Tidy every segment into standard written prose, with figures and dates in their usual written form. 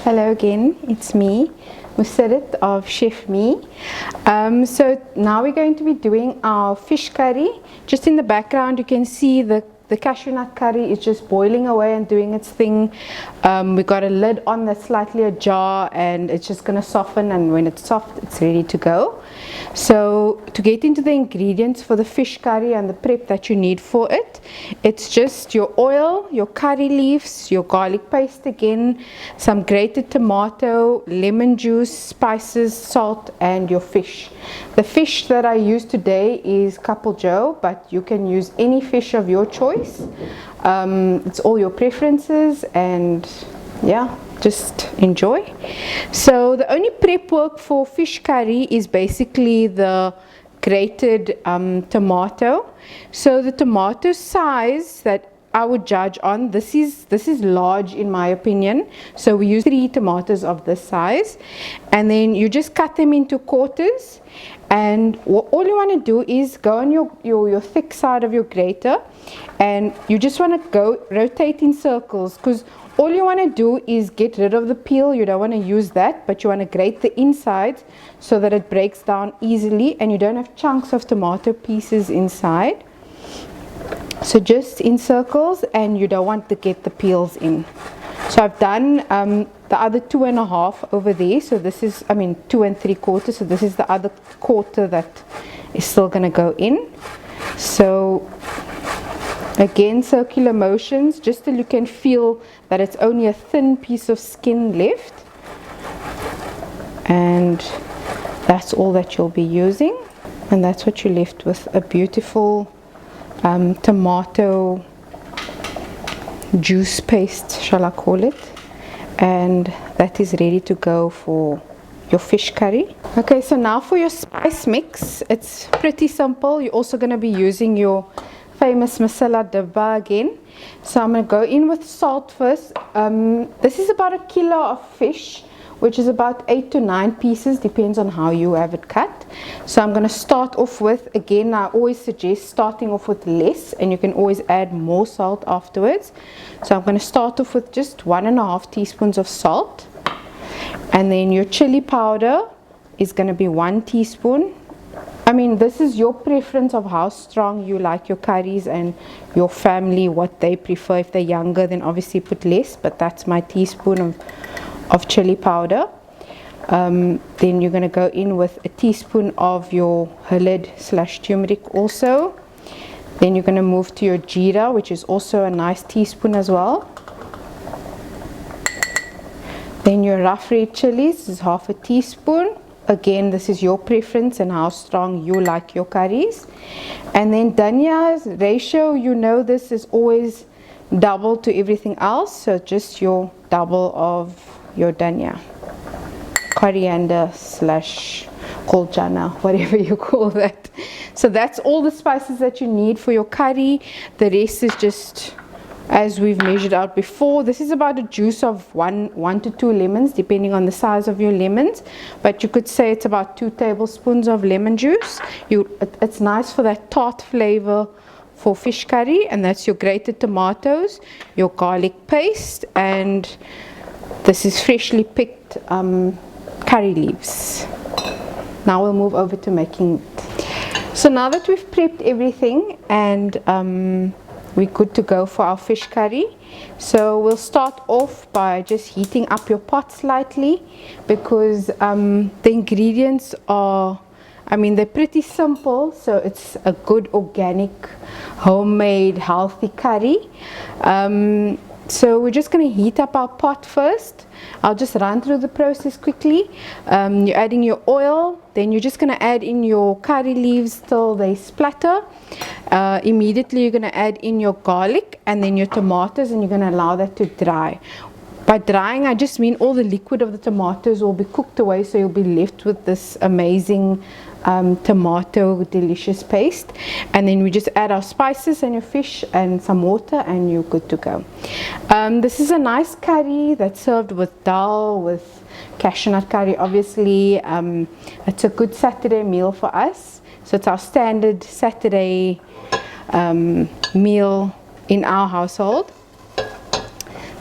Hello again, it's me, Musarrat of Chef Me. So now we're going to be doing our fish curry. Just in the background you can see the cashew nut curry is just boiling away and doing its thing. We got a lid on that's slightly ajar and it's just going to soften, and when it's soft it's ready to go. So to get into the ingredients for the fish curry and the prep that you need for it, it's just your oil, your curry leaves, your garlic paste again, some grated tomato, lemon juice, spices, salt, and your fish. The fish that I use today is Couple Joe, but you can use any fish of your choice. It's all your preferences, and yeah, just enjoy. So the only prep work for fish curry is basically the grated tomato. So the tomato size that I would judge on, this is large in my opinion, so we use 3 tomatoes of this size, and then you just cut them into quarters. And all you want to do is go on your thick side of your grater, and you just want to go rotate in circles, because all you want to do is get rid of the peel. You don't want to use that, but you want to grate the inside so that it breaks down easily and you don't have chunks of tomato pieces inside. So just in circles, and you don't want to get the peels in. So I've done the other 2.5 over there. So this is, 2 3/4. So this is the other quarter that is still going to go in. So again, circular motions, just till you can feel that it's only a thin piece of skin left. And that's all that you'll be using. And that's what you're left with, a beautiful tomato juice paste, shall I call it. And that is ready to go for your fish curry. Okay, so now for your spice mix, it's pretty simple. You're also going to be using your famous masala dabba again. So I'm going to go in with salt first. This is about 1 kilo of fish, which is about 8 to 9 pieces, depends on how you have it cut. So I'm going to start off with, again, I always suggest starting off with less, and you can always add more salt afterwards. So I'm going to start off with just 1.5 teaspoons of salt, and then your chili powder is going to be 1 teaspoon. This is your preference of how strong you like your curries, and your family, what they prefer. If they're younger, then obviously put less, but that's my teaspoon of chili powder. Then you're going to go in with a teaspoon of your halid / turmeric also. Then you're going to move to your jeera, which is also a nice teaspoon as well. Then your rough red chillies is 1/2 teaspoon. Again, this is your preference and how strong you like your curries. And then dhania's ratio, this is always double to everything else, so just your double of your dhania, coriander / koljana, whatever you call that. So that's all the spices that you need for your curry. The rest is just as we've measured out before. This is about a juice of 1 to 2 lemons, depending on the size of your lemons, but you could say it's about 2 tablespoons of lemon juice. It's nice for that tart flavor for fish curry. And that's your grated tomatoes, your garlic paste, and this is freshly picked curry leaves. Now we'll move over to making it. So now that we've prepped everything and we're good to go for our fish curry, so we'll start off by just heating up your pot slightly, because the ingredients are, they're pretty simple. So it's a good organic, homemade, healthy curry. So we're just going to heat up our pot first. I'll just run through the process quickly. You're adding your oil, then you're just going to add in your curry leaves till they splatter. Immediately you're going to add in your garlic and then your tomatoes, and you're going to allow that to dry. By drying, I just mean all the liquid of the tomatoes will be cooked away, so you'll be left with this amazing tomato delicious paste. And then we just add our spices and your fish and some water, and you're good to go. This is a nice curry that's served with dal, with cashew nut curry obviously. It's a good Saturday meal for us, so it's our standard Saturday meal in our household.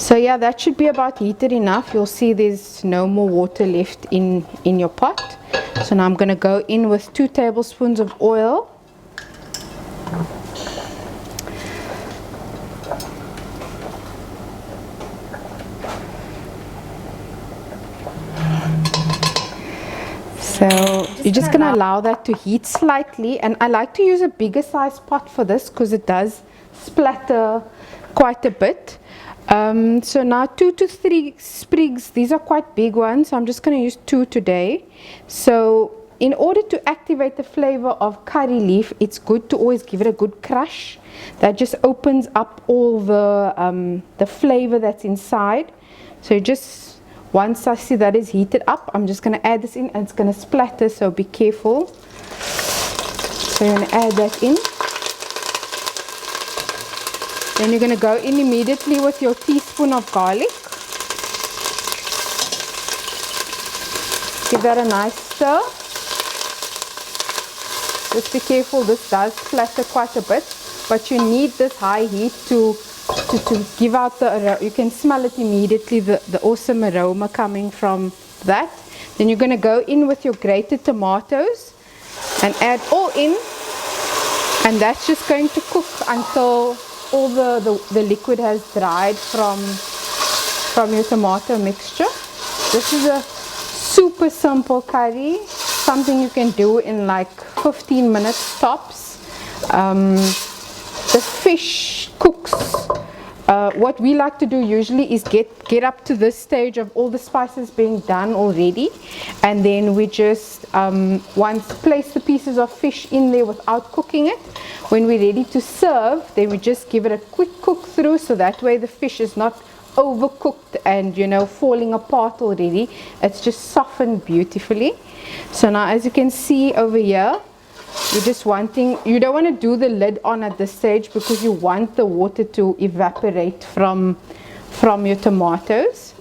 So yeah, that should be about heated enough. You'll see there's no more water left in your pot. So now I'm going to go in with 2 tablespoons of oil. So you're just going to allow that to heat slightly, and I like to use a bigger size pot for this because it does splatter quite a bit. So now 2 to 3 sprigs, these are quite big ones, so I'm just going to use 2 today. So in order to activate the flavor of curry leaf, it's good to always give it a good crush. That just opens up all the flavor that's inside. So you just, once I see that is heated up, I'm just going to add this in, and it's going to splatter, so be careful. So you're going to add that in. Then you're going to go in immediately with your teaspoon of garlic. Give that a nice stir. Just be careful, this does splatter quite a bit, but you need this high heat to give out the aroma. You can smell it immediately, the awesome aroma coming from that. Then you're going to go in with your grated tomatoes and add all in, and that's just going to cook until all the liquid has dried from your tomato mixture. This is a super simple curry, something you can do in like 15 minutes tops. The fish cooks. What we like to do usually is get up to this stage of all the spices being done already, and then we just once place the pieces of fish in there without cooking it. When we're ready to serve, then we just give it a quick cook through, so that way the fish is not overcooked and, you know, falling apart already. It's just softened beautifully. So now, as you can see over here, you're just wanting, you don't want to do the lid on at this stage because you want the water to evaporate from your tomatoes.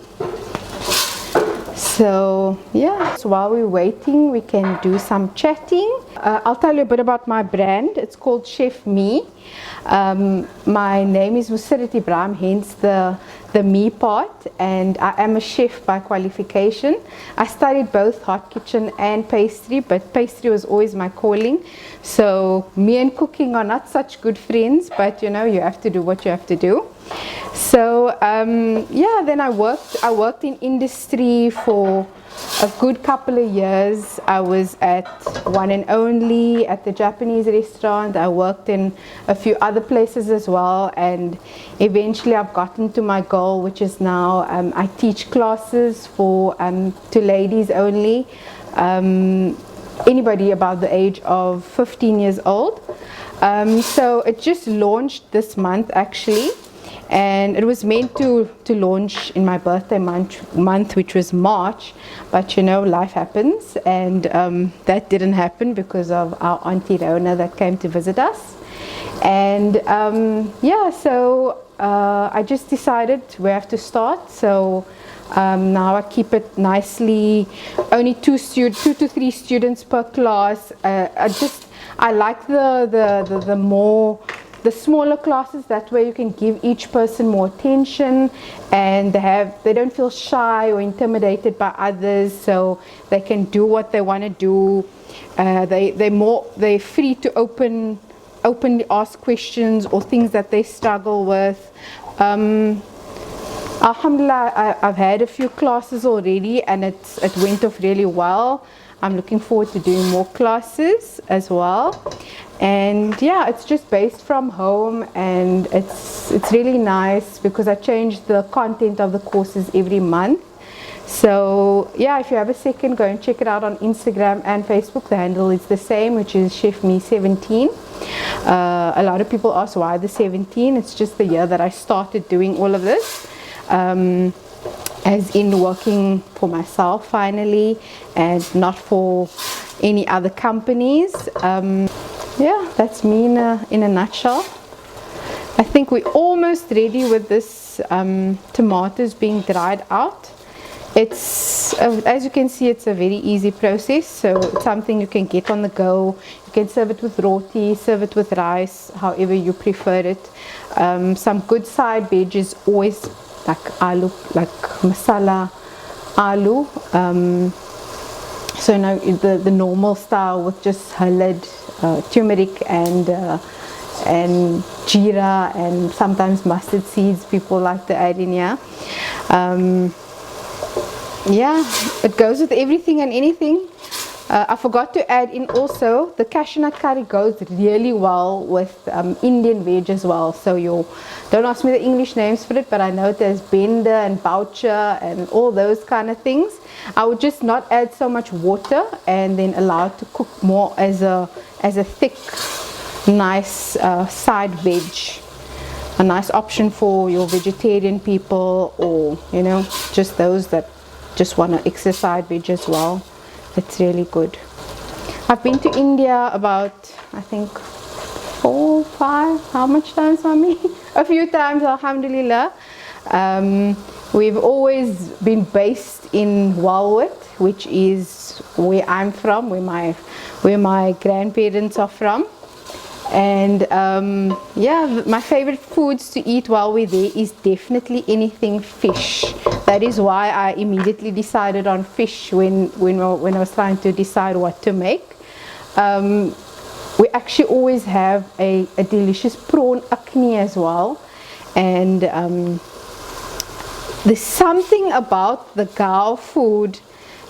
So yeah, so while we're waiting, we can do some chatting. I'll tell you a bit about my brand. It's called Chef Me. My name is Musarrat Ebrahim, hence the me part, and I am a chef by qualification. I studied both hot kitchen and pastry, but pastry was always my calling. So me and cooking are not such good friends, but you know, you have to do what you have to do. So yeah, then I worked in industry for a good couple of years. I was at One and Only, at the Japanese restaurant. I worked in a few other places as well, and eventually I've gotten to my goal, which is now I teach classes for to ladies only, anybody about the age of 15 years old. So it just launched this month actually. And it was meant to launch in my birthday month, which was March, but you know, life happens, and that didn't happen because of our Auntie Rona that came to visit us. And yeah, so I just decided we have to start. So now I keep it nicely, only 2 to 3 students per class. I like the smaller classes, that way you can give each person more attention, and they don't feel shy or intimidated by others, so they can do what they want to do. They're free to openly ask questions or things that they struggle with. Alhamdulillah, I've had a few classes already, and it went off really well. I'm looking forward to doing more classes as well. And yeah, it's just based from home, and it's really nice because I change the content of the courses every month. So yeah, if you have a second, go and check it out on Instagram and Facebook. The handle is the same, which is Chef Me 17. A lot of people ask why the 17. It's just the year that I started doing all of this, as in working for myself finally, and not for any other companies. Yeah, that's me in a nutshell. I think we're almost ready with this tomatoes being dried out. It's as you can see, it's a very easy process, so it's something you can get on the go. You can serve it with roti, serve it with rice, however you prefer it. Some good side veg is always like aloo, like masala aloo. So now the normal style with just halad, turmeric and jeera, and sometimes mustard seeds people like to add in here. Yeah, it goes with everything and anything. I forgot to add in also, the cashew nut curry goes really well with Indian veg as well. So don't ask me the English names for it, but I know there's bender and boucher and all those kind of things. I would just not add so much water and then allow it to cook more as a thick, nice side veg. A nice option for your vegetarian people, or you know, just those that just want to exercise veg as well. It's really good. I've been to India about, I think, 4, 5, how much times, mommy? A few times, alhamdulillah. We've always been based in Walworth, which is where I'm from, where my grandparents are from. And yeah, my favorite foods to eat while we're there is definitely anything fish. That is why I immediately decided on fish when I was trying to decide what to make. We actually always have a delicious prawn akni as well. And there's something about the Gao food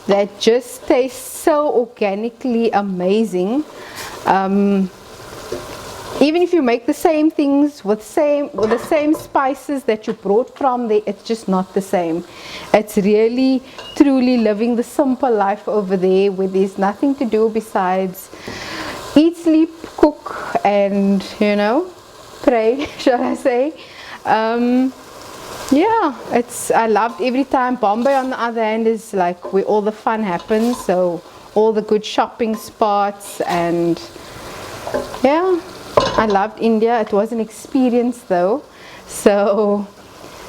that just tastes so organically amazing. Even if you make the same things with the same spices that you brought from there, it's just not the same. It's really truly living the simple life over there, where there's nothing to do besides eat, sleep, cook, and you know, pray, shall I say. Yeah, I loved every time. Bombay on the other hand is like where all the fun happens, so all the good shopping spots, and yeah, I loved India. It was an experience though, so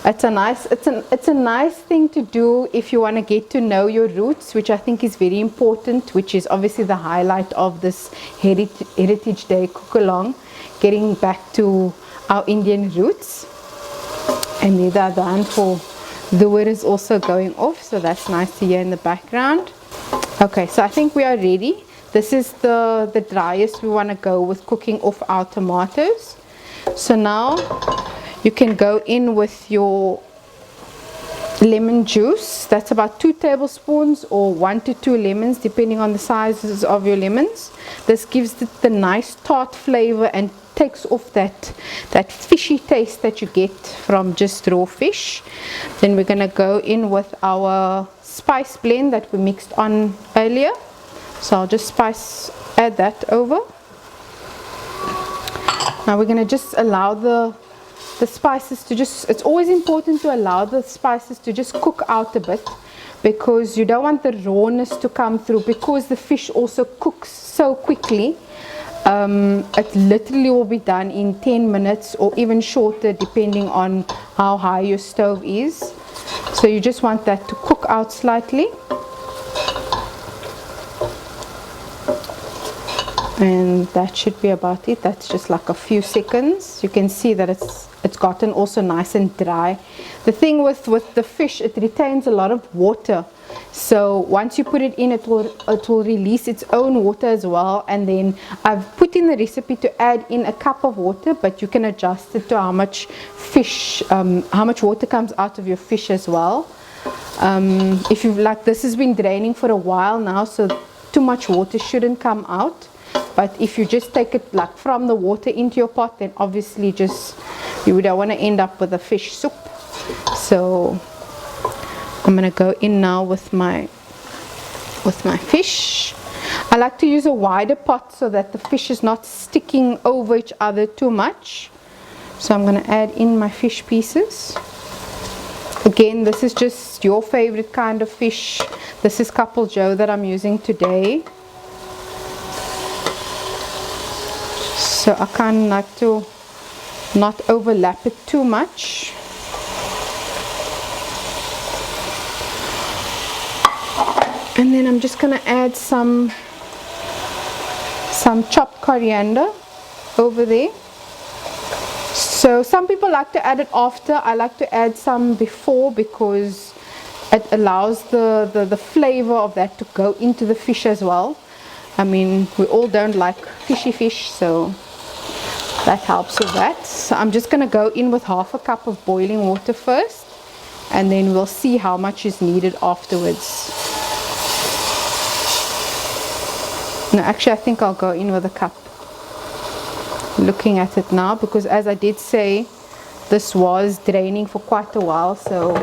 it's a nice thing to do if you want to get to know your roots, which I think is very important, which is obviously the highlight of this Heritage Day cook along, getting back to our Indian roots. And the adhan for the word is also going off, so that's nice to hear in the background. Okay, so I think we are ready. This is the driest we want to go with cooking off our tomatoes. So now you can go in with your lemon juice. That's about 2 tablespoons or 1 to 2 lemons, depending on the sizes of your lemons. This gives it the nice tart flavor and takes off that fishy taste that you get from just raw fish. Then we're going to go in with our spice blend that we mixed on earlier. So I'll just add that over. Now we're going to just allow the spices to it's always important to allow the spices to just cook out a bit, because you don't want the rawness to come through, because the fish also cooks so quickly. It literally will be done in 10 minutes or even shorter, depending on how high your stove is. So you just want that to cook out slightly. And that should be about it. That's just like a few seconds. You can see that it's gotten also nice and dry. The thing with the fish, it retains a lot of water. So once you put it in, it will release its own water as well. And then I've put in the recipe to add in a cup of water, but you can adjust it to how much water comes out of your fish as well. If you've this has been draining for a while now, so too much water shouldn't come out. But if you just take it from the water into your pot, then obviously you don't want to end up with a fish soup. So I'm going to go in now with my fish. I like to use a wider pot so that the fish is not sticking over each other too much. So I'm going to add in my fish pieces. Again, this is just your favorite kind of fish. This is Couple Joe that I'm using today. So I kind of like to not overlap it too much. And then I'm just going to add some chopped coriander over there. So some people like to add it after. I like to add some before because it allows the flavor of that to go into the fish as well. I mean, we all don't like fishy fish, so that helps with that. So I'm just going to go in with half a cup of boiling water first, and then we'll see how much is needed afterwards. No, actually I think I'll go in with a cup. Looking at it now, because as I did say, this was draining for quite a while, so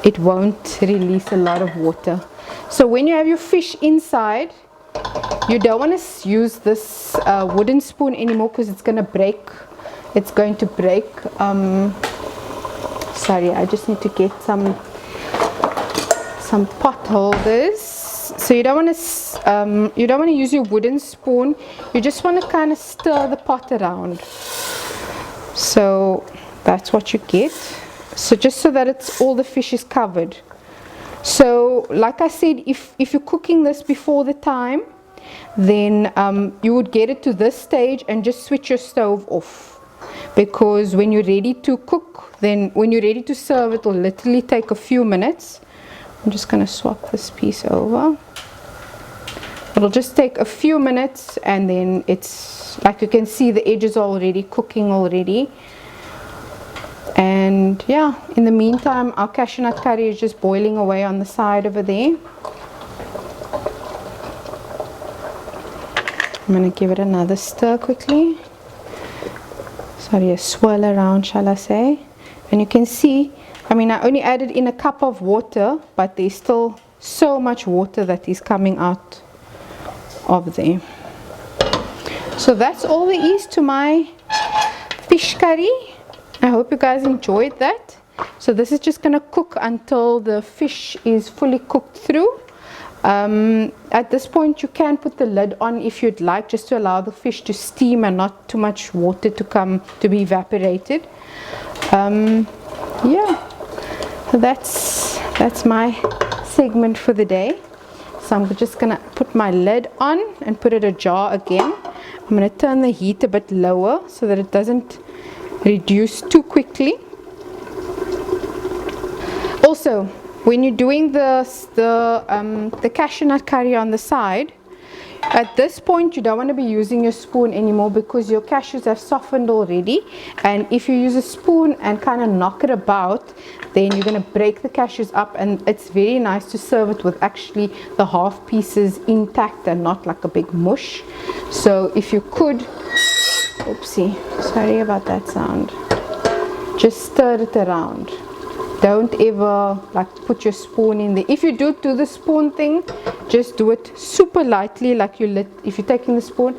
it won't release a lot of water. So when you have your fish inside, you don't want to use this wooden spoon anymore, because it's going to break. It's going to break. Sorry, I just need to get some pot holders. So you don't want to use your wooden spoon. You just want to kind of stir the pot around. So that's what you get. So just so that it's all the fish is covered. So like I said, if you're cooking this before the time, then you would get it to this stage and just switch your stove off, because when you're ready to cook, then when you're ready to serve, it will literally take a few minutes. I'm just going to swap this piece over. It'll just take a few minutes, and then it's like you can see the edges are already cooking already. And yeah, in the meantime, our cashew nut curry is just boiling away on the side over there. I'm going to give it another stir quickly. Sorry, a swirl around, shall I say. And you can see, I mean, I only added in a cup of water, but there's still so much water that is coming out of there. So that's all there is to my fish curry. I hope you guys enjoyed that. So this is just going to cook until the fish is fully cooked through. At this point you can put the lid on if you'd like, just to allow the fish to steam and not too much water to be evaporated. Yeah, so that's my segment for the day. So I'm just gonna put my lid on and put it ajar again. I'm gonna turn the heat a bit lower so that it doesn't reduce too quickly. Also, when you're doing the cashew nut curry on the side, at this point you don't want to be using your spoon anymore, because your cashews have softened already, and if you use a spoon and kind of knock it about, then you're going to break the cashews up, and it's very nice to serve it with actually the half pieces intact and not like a big mush. So if you could, oopsie, sorry about that sound, just stir it around. Don't ever like put your spoon in there. If you do the spoon thing, just do it super lightly, like if you're taking the spoon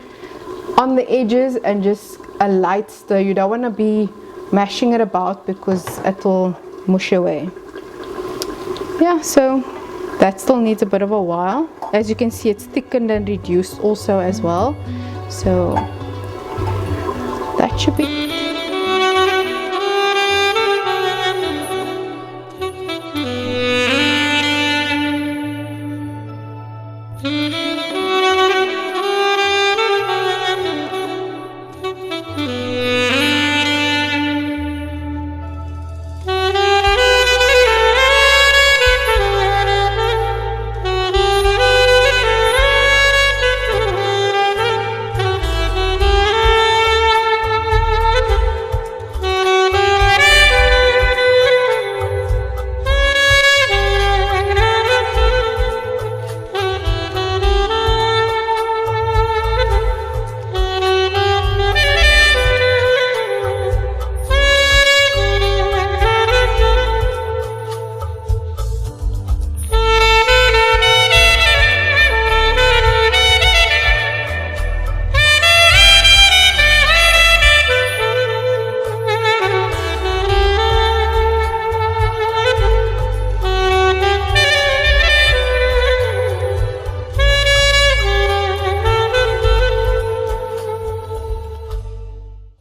on the edges, and just a light stir. You don't want to be mashing it about, because it will mush away. Yeah, so that still needs a bit of a while. As you can see, it's thickened and reduced also as well. So that should be